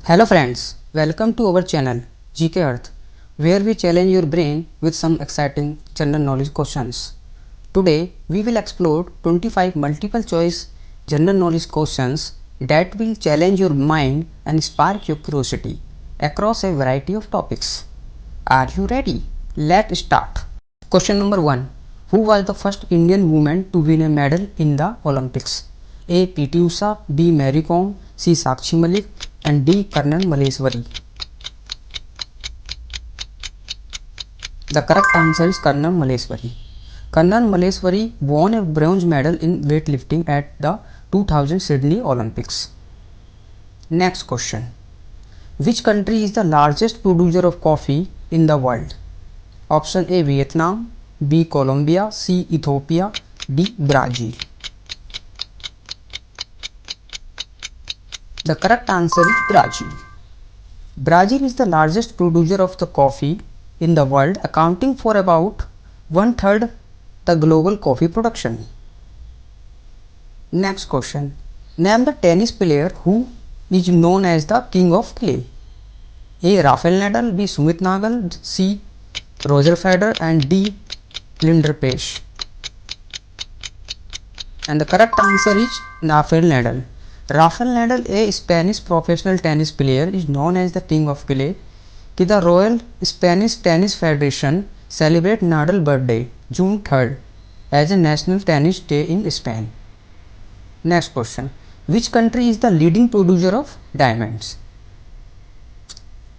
Hello friends, welcome to our channel GK Earth, where we challenge your brain with some exciting general knowledge questions. Today we will explore 25 multiple choice general knowledge questions that will challenge your mind and spark your curiosity across a variety of topics. Are you ready? Let's start. Question number 1. Who was the first Indian woman to win a medal in the Olympics? A. P.T. Usha, B. Mary Kom, C. Sakshi Malik, and D. Karnan Maleswari. The correct answer is Karnan Maleswari. Karnan Maleswari won a bronze medal in weightlifting at the 2000 Sydney Olympics. Next question. Which country is the largest producer of coffee in the world? Option A. Vietnam, B. Colombia, C. Ethiopia, D. Brazil. The correct answer is Brazil. Brazil is the largest producer of the coffee in the world, accounting for about one-third the global coffee production. Next question. Name the tennis player who is known as the king of clay. A. Rafael Nadal, B. Sumit Nagal, C. Roger Federer, and D. Leander Paes. And the correct answer is Rafael Nadal. Rafael Nadal, a Spanish professional tennis player, is known as the king of clay. The Royal Spanish Tennis Federation celebrates Nadal's birthday, June 3rd, as a national tennis day in Spain. Next question. Which country is the leading producer of diamonds?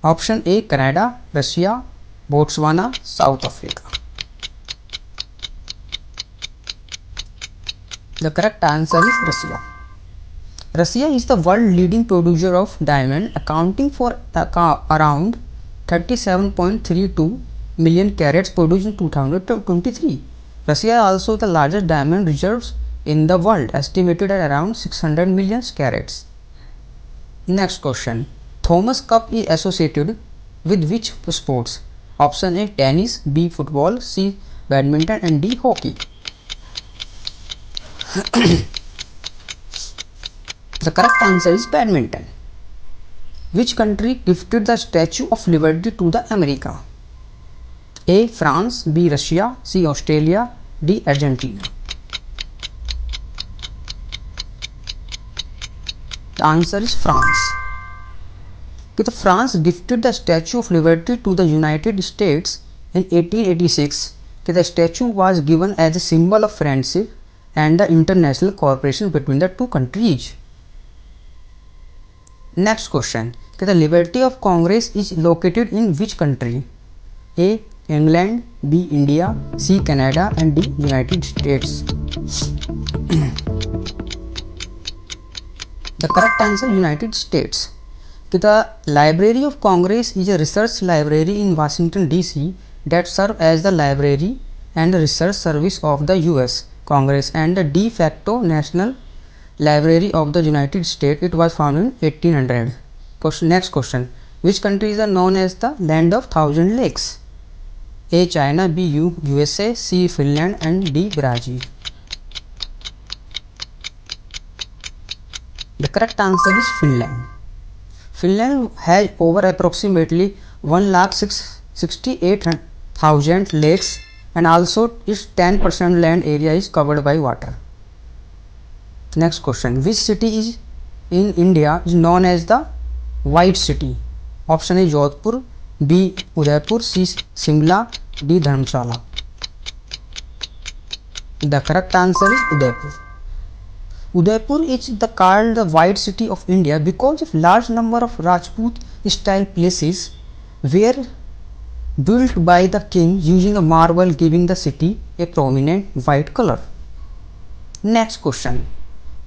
Option A. Canada, Russia, Botswana, South Africa. The correct answer is Russia. Russia is the world leading producer of diamond, accounting for around 37.32 million carats produced in 2023. Russia is also the largest diamond reserves in the world, estimated at around 600 million carats. Next question. Thomas Cup is associated with which sports? Option A. Tennis, B. Football, C. Badminton, and D. Hockey. The correct answer is badminton. Which country gifted the Statue of Liberty to the America? A. France, B. Russia, C. Australia, D. Argentina. The answer is France. France gifted the Statue of Liberty to the United States in 1886. The statue was given as a symbol of friendship and the international cooperation between the two countries. Next question. The Liberty of Congress is located in which country? A. England, B. India, C. Canada, and D. United States. The correct answer, United States. The Library of Congress is a research library in Washington, D.C. that serves as the library and research service of the U.S. Congress and the de facto national library of the United States. It was founded in 1800. Next question. Which country is known as the land of thousand lakes? A. China, B. USA, C. Finland, and D. Brazil. The correct answer is Finland. Finland has over approximately 1,68,000 lakes, and also its 10% land area is covered by water. Next question. Which city is in India is known as the White City? Option A. Jodhpur, B. Udaipur, C. Simla, D. Dharamshala. The correct answer is Udaipur. Udaipur is called the White City of India because of large number of Rajput style places were built by the king using a marble, giving the city a prominent white color. Next question.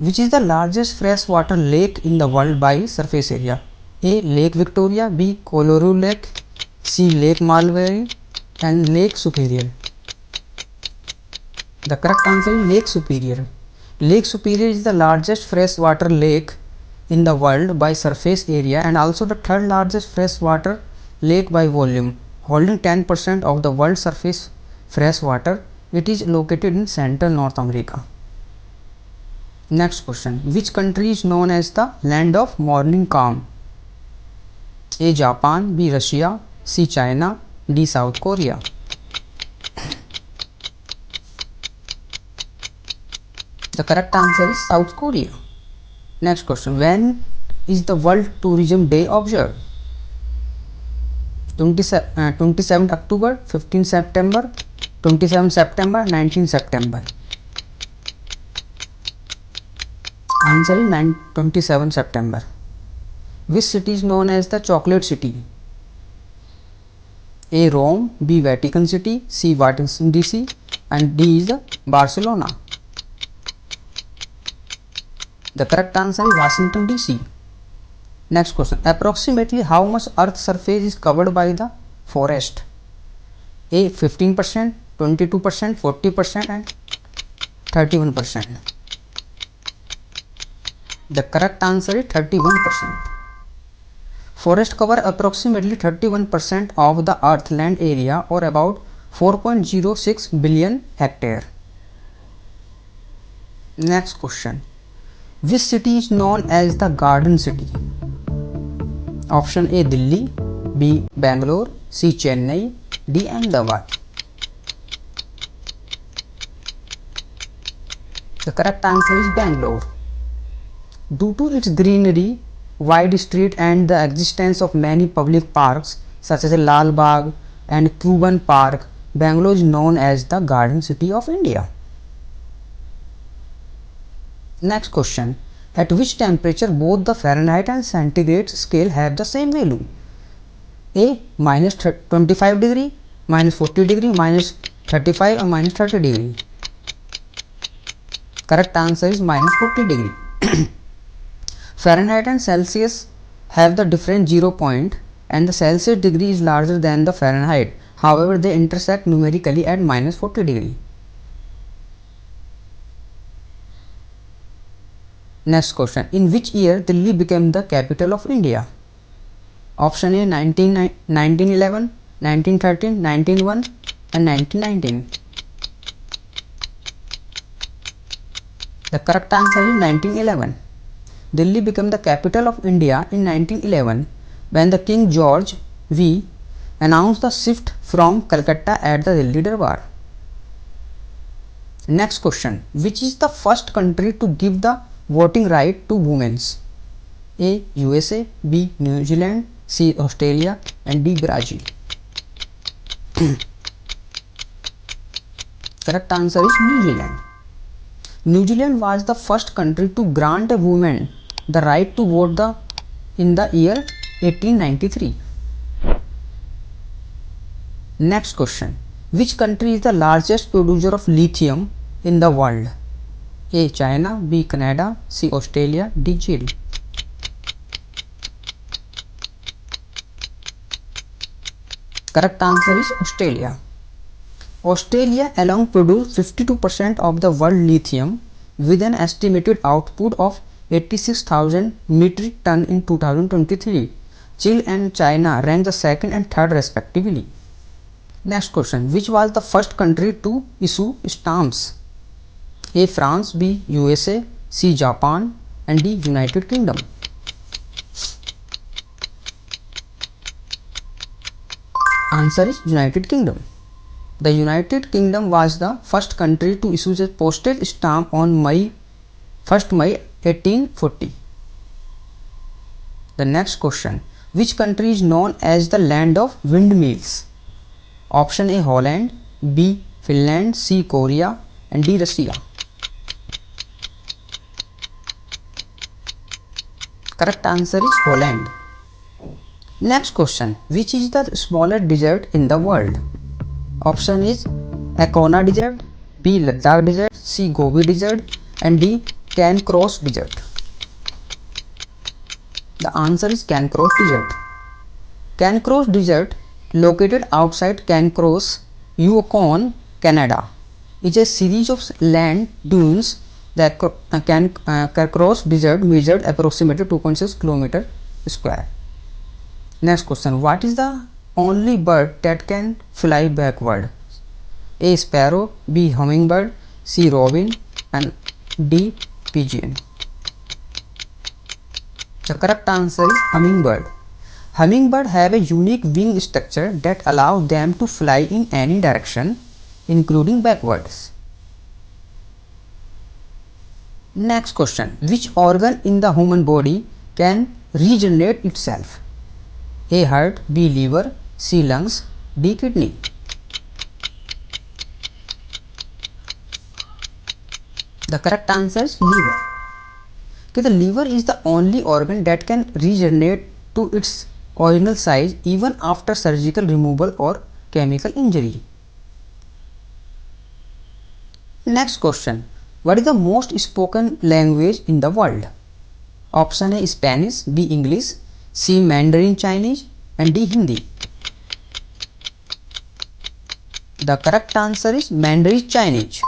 Which is the largest freshwater lake in the world by surface area? A. Lake Victoria, B. Colorado Lake, C. Lake Malvern, and Lake Superior. The correct answer is Lake Superior. Lake Superior is the largest freshwater lake in the world by surface area and also the third largest freshwater lake by volume, holding 10% of the world's surface freshwater. It is located in Central North America. Next question. Which country is known as the land of morning calm? A. Japan, B. Russia, C. China, D. South Korea. The correct answer is South Korea. Next question. When is the World Tourism Day observed? 27th October, 15 September, 27 September, 19 September. Answer is 27 September. Which city is known as the Chocolate City? A. Rome, B. Vatican City, C. Washington DC, and D is the Barcelona. The correct answer is Washington DC. Next question. Approximately how much Earth's surface is covered by the forest? A. 15%, 22%, 40%, and 31%. The correct answer is 31%. Forest cover approximately 31% of the Earth land area, or about 4.06 billion hectare. Next question. Which city is known as the Garden City? Option A. Delhi, B. Bangalore, C. Chennai, D. Ahmedabad. The correct answer is Bangalore. Due to its greenery, wide street, and the existence of many public parks such as Lal Bagh and Cuban Park, Bangalore is known as the Garden City of India. Next question. At which temperature both the Fahrenheit and centigrade scale have the same value? A. minus 25 degree, minus 40 degree, minus 35, or minus 30 degree. Correct answer is minus 40 degree. Fahrenheit and Celsius have the different 0 point, and the Celsius degree is larger than the Fahrenheit. However, they intersect numerically at minus 40 degree. Next question. In which year Delhi became the capital of India? Option A. 1911, 1913, 1901, and 1919. The correct answer is 1911. Delhi became the capital of India in 1911 when the King George V announced the shift from Calcutta at the Delhi Darbar. Next question. Which is the first country to give the voting right to women? A. USA, B. New Zealand, C. Australia, and D. Brazil. Correct answer is New Zealand. New Zealand was the first country to grant a woman the right to vote in the year 1893. Next question. Which country is the largest producer of lithium in the world? A. China, B. Canada, C. Australia, D. Chile. Correct answer is Australia. Australia alone produced 52% of the world lithium with an estimated output of 86,000 metric ton in 2023. Chile and China ranked the second and third respectively. Next question. Which was the first country to issue stamps? A. France, B. USA, C. Japan, and D. United Kingdom. Answer is United Kingdom. The United Kingdom was the first country to issue a postage stamp on 1st May 1840. The next question. Which country is known as the land of windmills? Option A. Holland, B. Finland, C. Korea, and D. Russia. Correct answer is Holland. Next question. Which is the smallest desert in the world? Option is Akona Desert, B. Ladakh Desert, C. Gobi Desert, and D. Cairncross Desert. The answer is Cairncross Desert. Cairncross Desert, located outside Cairncross, Yukon, Canada, is a series of land dunes. The Cairncross Desert measured approximately 2.6 km square. Next question. What is the only bird that can fly backward? A. Sparrow, B. Hummingbird, C. Robin, and D. Pigeon. The correct answer is hummingbird. Hummingbird have a unique wing structure that allows them to fly in any direction, including backwards. Next question. Which organ in the human body can regenerate itself? A. Heart, B. Liver, C. Lungs, D. Kidney. The correct answer is liver. Okay, the liver is the only organ that can regenerate to its original size even after surgical removal or chemical injury. Next question. What is the most spoken language in the world? Option A Spanish, B English, C Mandarin Chinese and D Hindi. The correct answer is Mandarin Chinese.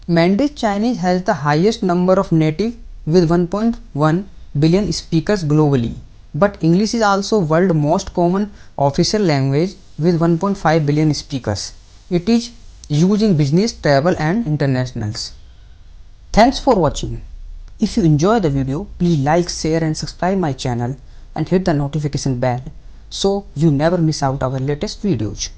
Mandarin Chinese has the highest number of native with 1.1 billion speakers globally. But English is also world's most common official language with 1.5 billion speakers. It is used in business, travel and internationals. Thanks for watching. If you enjoy the video, please like, share and subscribe my channel and hit the notification bell so you never miss out our latest videos.